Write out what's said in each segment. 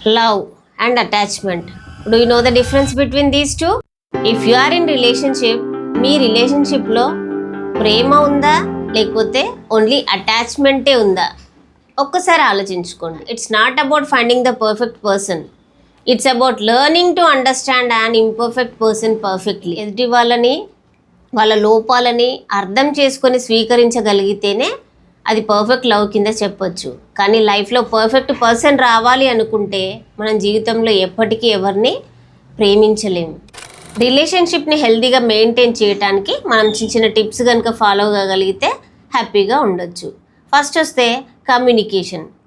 Love and attachment. Do you know the difference between these two? If you are in relationship, మీ రిలేషన్షిప్లో ప్రేమ ఉందా లేకపోతే only అటాచ్మెంటే ఉందా? ఒక్కసారి ఆలోచించుకోండి. It's not about finding the perfect person. It's about learning to understand and imperfect person perfectly. ఎదుటి వాళ్ళని, వాళ్ళ లోపాలని అర్థం చేసుకొని స్వీకరించగలిగితేనే అది పర్ఫెక్ట్ లవ్ కింద చెప్పొచ్చు. కానీ లైఫ్లో పర్ఫెక్ట్ పర్సన్ రావాలి అనుకుంటే మనం జీవితంలో ఎప్పటికీ ఎవరిని ప్రేమించలేము. రిలేషన్షిప్ని హెల్తీగా మెయింటైన్ చేయడానికి మనం చిన్న చిన్న టిప్స్ కనుక ఫాలో అవ్వగలిగితే హ్యాపీగా ఉండొచ్చు. ఫస్ట్ వస్తే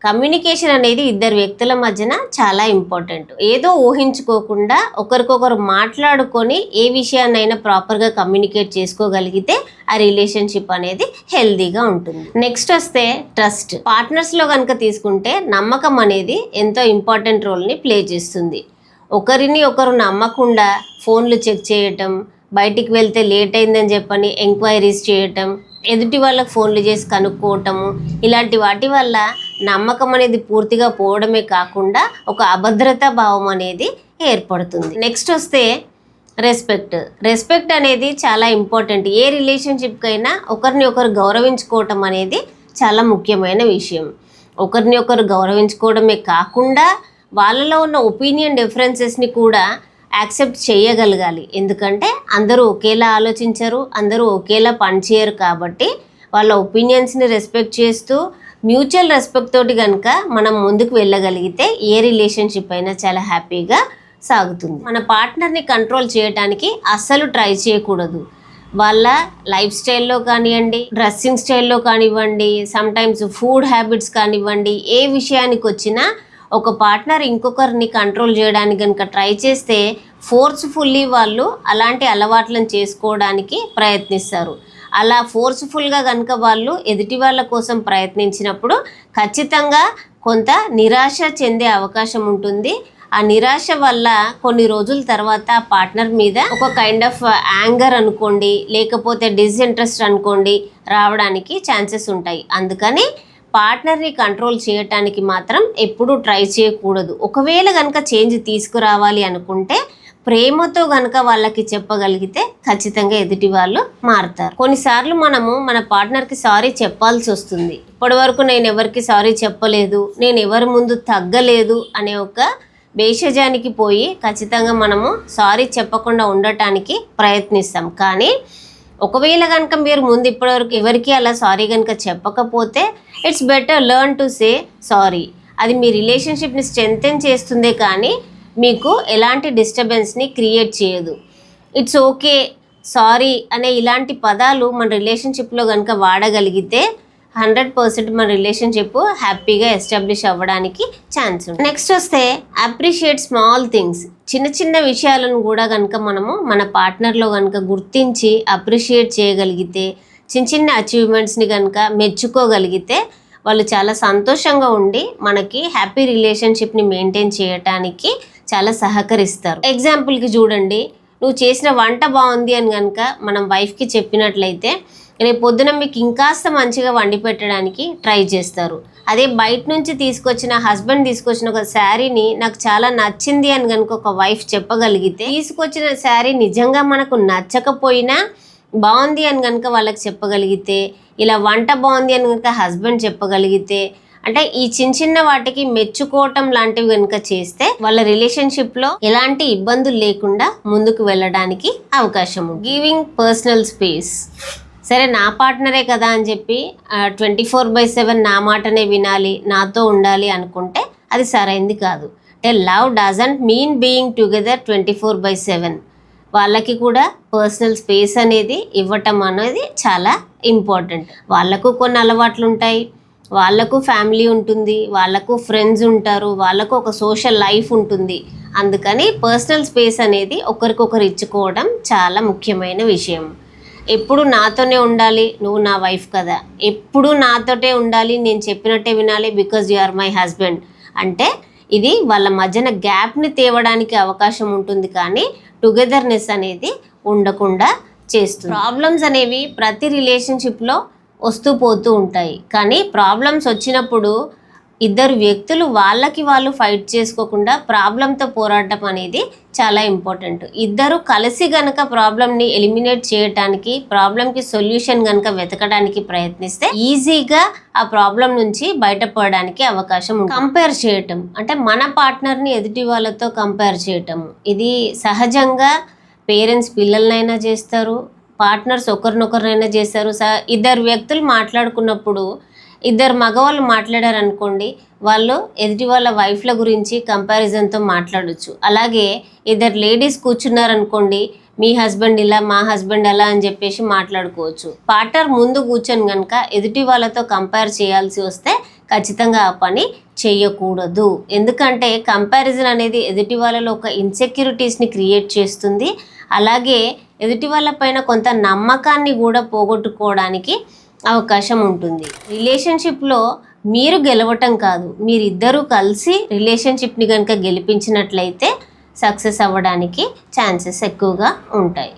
కమ్యూనికేషన్ అనేది ఇద్దరు వ్యక్తుల మధ్యన చాలా ఇంపార్టెంట్. ఏదో ఊహించుకోకుండా ఒకరికొకరు మాట్లాడుకొని ఏ విషయాన్నైనా ప్రాపర్గా కమ్యూనికేట్ చేసుకోగలిగితే ఆ రిలేషన్షిప్ అనేది హెల్దీగా ఉంటుంది. నెక్స్ట్ వస్తే ట్రస్ట్. పార్ట్నర్స్లో కనుక తీసుకుంటే నమ్మకం అనేది ఎంతో ఇంపార్టెంట్ రోల్ని ప్లే చేస్తుంది. ఒకరిని ఒకరు నమ్మకుండా ఫోన్లు చెక్ చేయటం, బయటికి వెళ్తే లేట్ అయిందని చెప్పని ఎంక్వైరీస్ చేయటం, ఎదుటి వాళ్ళకి ఫోన్లు చేసి కనుక్కోవటము, ఇలాంటి వాటి వల్ల నమ్మకం అనేది పూర్తిగా పోవడమే కాకుండా ఒక అభద్రతా భావం అనేది ఏర్పడుతుంది. నెక్స్ట్ వస్తే రెస్పెక్ట్ అనేది చాలా ఇంపార్టెంట్. ఏ రిలేషన్షిప్కైనా ఒకరిని ఒకరు గౌరవించుకోవటం అనేది చాలా ముఖ్యమైన విషయం. ఒకరిని ఒకరు గౌరవించుకోవడమే కాకుండా వాళ్ళలో ఉన్న ఒపీనియన్ డిఫరెన్సెస్ని కూడా యాక్సెప్ట్ చేయగలగాలి. ఎందుకంటే అందరూ ఒకేలా ఆలోచించరు, అందరూ ఒకేలా పనిచేయరు. కాబట్టి వాళ్ళ ఒపీనియన్స్ని రెస్పెక్ట్ చేస్తూ మ్యూచువల్ రెస్పెక్ట్ తోటి కనుక మనం ముందుకు వెళ్ళగలిగితే ఏ రిలేషన్షిప్ అయినా చాలా హ్యాపీగా సాగుతుంది. మన పార్ట్నర్ని కంట్రోల్ చేయడానికి అస్సలు ట్రై చేయకూడదు. వాళ్ళ లైఫ్ స్టైల్లో కానివ్వండి, డ్రెస్సింగ్ స్టైల్లో కానివ్వండి, సమ్టైమ్స్ ఫుడ్ హ్యాబిట్స్ కానివ్వండి, ఏ విషయానికి వచ్చినా ఒక పార్ట్నర్ ఇంకొకరిని కంట్రోల్ చేయడానికి కనుక ట్రై చేస్తే ఫోర్స్ఫుల్లీ వాళ్ళు అలాంటి అలవాట్లను చేసుకోవడానికి ప్రయత్నిస్తారు. అలా ఫోర్స్ఫుల్గా కనుక వాళ్ళు ఎదుటి వాళ్ళ కోసం ప్రయత్నించినప్పుడు ఖచ్చితంగా కొంత నిరాశ చెందే అవకాశం ఉంటుంది. ఆ నిరాశ వల్ల కొన్ని రోజుల తర్వాత పార్ట్నర్ మీద ఒక కైండ్ ఆఫ్ యాంగర్ అనుకోండి, లేకపోతే డిస్ఇంట్రెస్ట్ అనుకోండి రావడానికి ఛాన్సెస్ ఉంటాయి. అందుకని పార్ట్నర్ని కంట్రోల్ చేయటానికి మాత్రం ఎప్పుడూ ట్రై చేయకూడదు. ఒకవేళ కనుక చేంజ్ తీసుకురావాలి అనుకుంటే ప్రేమతో కనుక వాళ్ళకి చెప్పగలిగితే ఖచ్చితంగా ఎదుటి వాళ్ళు మారుతారు. కొన్నిసార్లు మనము మన పార్ట్నర్కి సారీ చెప్పాల్సి వస్తుంది. ఇప్పటి వరకు నేను ఎవరికి సారీ చెప్పలేదు, నేను ఎవరి ముందు తగ్గలేదు అనే ఒక భేషజానికి పోయి ఖచ్చితంగా మనము సారీ చెప్పకుండా ఉండటానికి ప్రయత్నిస్తాం. కానీ ఒకవేళ కనుక మీరు ముందు ఇప్పటివరకు ఎవరికి అలా సారీ కనుక చెప్పకపోతే it's better learn to say sorry. అది మీ రిలేషన్షిప్ని స్ట్రెంథెన్ చేస్తుందే కానీ మీకు ఎలాంటి డిస్టర్బెన్స్ని క్రియేట్ చేయదు. ఇట్స్ ఓకే, సారీ అనే ఇలాంటి పదాలు మన రిలేషన్షిప్లో కనుక వాడగలిగితే 100% మన రిలేషన్షిప్ హ్యాపీగా ఎస్టాబ్లిష్ అవ్వడానికి ఛాన్స్ ఉంది. నెక్స్ట్ వస్తే అప్రిషియేట్ స్మాల్ థింగ్స్. చిన్న చిన్న విషయాలను కూడా కనుక మనము మన పార్ట్నర్లో కనుక గుర్తించి అప్రిషియేట్ చేయగలిగితే, చిన్న చిన్న అచీవ్మెంట్స్ని కనుక మెచ్చుకోగలిగితే వాళ్ళు చాలా సంతోషంగా ఉండి మనకి హ్యాపీ రిలేషన్షిప్ని మెయింటైన్ చేయడానికి చాలా సహకరిస్తారు. ఎగ్జాంపుల్కి చూడండి, నువ్వు చేసిన వంట బాగుంది అని కనుక మనం వైఫ్కి చెప్పినట్లయితే రేపు పొద్దున మీకు ఇంకాస్త మంచిగా వండి పెట్టడానికి ట్రై చేస్తారు. అదే బయట నుంచి హస్బెండ్ తీసుకొచ్చిన ఒక శారీని నాకు చాలా నచ్చింది అని కనుక ఒక వైఫ్ చెప్పగలిగితే, తీసుకొచ్చిన శారీ నిజంగా మనకు నచ్చకపోయినా బాగుంది అని కనుక వాళ్ళకి చెప్పగలిగితే, ఇలా వంట బాగుంది అని కనుక హస్బెండ్ చెప్పగలిగితే, అంటే ఈ చిన్న చిన్న వాటికి మెచ్చుకోవటం లాంటివి కనుక చేస్తే వాళ్ళ రిలేషన్షిప్లో ఎలాంటి ఇబ్బందులు లేకుండా ముందుకు వెళ్ళడానికి అవకాశం ఉంది. Giving personal space. సరే, నా పార్ట్నరే కదా అని చెప్పి 24/7 నా మాటనే వినాలి, నాతో ఉండాలి అనుకుంటే అది సరైంది కాదు. అంటే love doesn't mean being together 24/7. వాళ్ళకి కూడా పర్సనల్ స్పేస్ అనేది ఇవ్వటం అనేది చాలా ఇంపార్టెంట్. వాళ్ళకు కొన్ని అలవాట్లు ఉంటాయి, వాళ్ళకు ఫ్యామిలీ ఉంటుంది, వాళ్ళకు ఫ్రెండ్స్ ఉంటారు, వాళ్ళకు ఒక సోషల్ లైఫ్ ఉంటుంది. అందుకని పర్సనల్ స్పేస్ అనేది ఒకరికొకరు ఇచ్చుకోవడం చాలా ముఖ్యమైన విషయం. ఎప్పుడు నాతోనే ఉండాలి, నువ్వు నా వైఫ్ కదా, ఎప్పుడు నాతోటే ఉండాలి, నేను చెప్పినట్టే వినాలి because you are my husband అంటే ఇది వాళ్ళ మధ్యన గ్యాప్ని తేవడానికి అవకాశం ఉంటుంది. కానీ టుగెదర్నెస్ అనేది ఉండకుండా చేస్తుంది. ప్రాబ్లమ్స్ అనేవి ప్రతి రిలేషన్షిప్లో వస్తూ పోతూ ఉంటాయి. కానీ ప్రాబ్లమ్స్ వచ్చినప్పుడు ఇద్దరు వ్యక్తులు వాళ్ళకి వాళ్ళు ఫైట్ చేసుకోకుండా ప్రాబ్లంతో పోరాటం అనేది చాలా ఇంపార్టెంట్. ఇద్దరు కలిసి గనక ప్రాబ్లమ్ని ఎలిమినేట్ చేయడానికి, ప్రాబ్లంకి సొల్యూషన్ గనక వెతకడానికి ప్రయత్నిస్తే ఈజీగా ఆ ప్రాబ్లం నుంచి బయటపడడానికి అవకాశం ఉంది. కంపేర్ చేయటం అంటే మన పార్ట్నర్ని ఎదుటి వాళ్ళతో కంపేర్ చేయటం, ఇది సహజంగా పేరెంట్స్ పిల్లలనైనా చేస్తారు, పార్ట్నర్స్ ఒకరినొకరినైనా చేస్తారు. ఇద్దరు వ్యక్తులు మాట్లాడుకున్నప్పుడు ఇద్దరు మగవాళ్ళు మాట్లాడారనుకోండి, వాళ్ళు ఎదుటి వాళ్ళ వైఫ్ల గురించి కంపారిజన్తో మాట్లాడచ్చు. అలాగే ఇద్దరు లేడీస్ కూర్చున్నారనుకోండి, మీ హస్బెండ్ ఇలా, మా హస్బెండ్ అలా అని చెప్పేసి మాట్లాడుకోవచ్చు. పార్ట్నర్ ముందు కూర్చొని కనుక ఎదుటి వాళ్ళతో కంపేర్ చేయాల్సి వస్తే ఖచ్చితంగా ఆ పని చేయకూడదు. ఎందుకంటే కంపారిజన్ అనేది ఎదుటి వాళ్ళలో ఒక ఇన్సెక్యూరిటీస్ని క్రియేట్ చేస్తుంది. అలాగే ఎదుటి వాళ్ళ పైన కొంత నమ్మకాన్ని కూడా పోగొట్టుకోవడానికి అవకాశం ఉంటుంది. రిలేషన్షిప్లో మీరు గెలవటం కాదు, మీరిద్దరూ కలిసి రిలేషన్షిప్ని కనుక గెలిపించినట్లయితే సక్సెస్ అవ్వడానికి ఛాన్సెస్ ఎక్కువగా ఉంటాయి.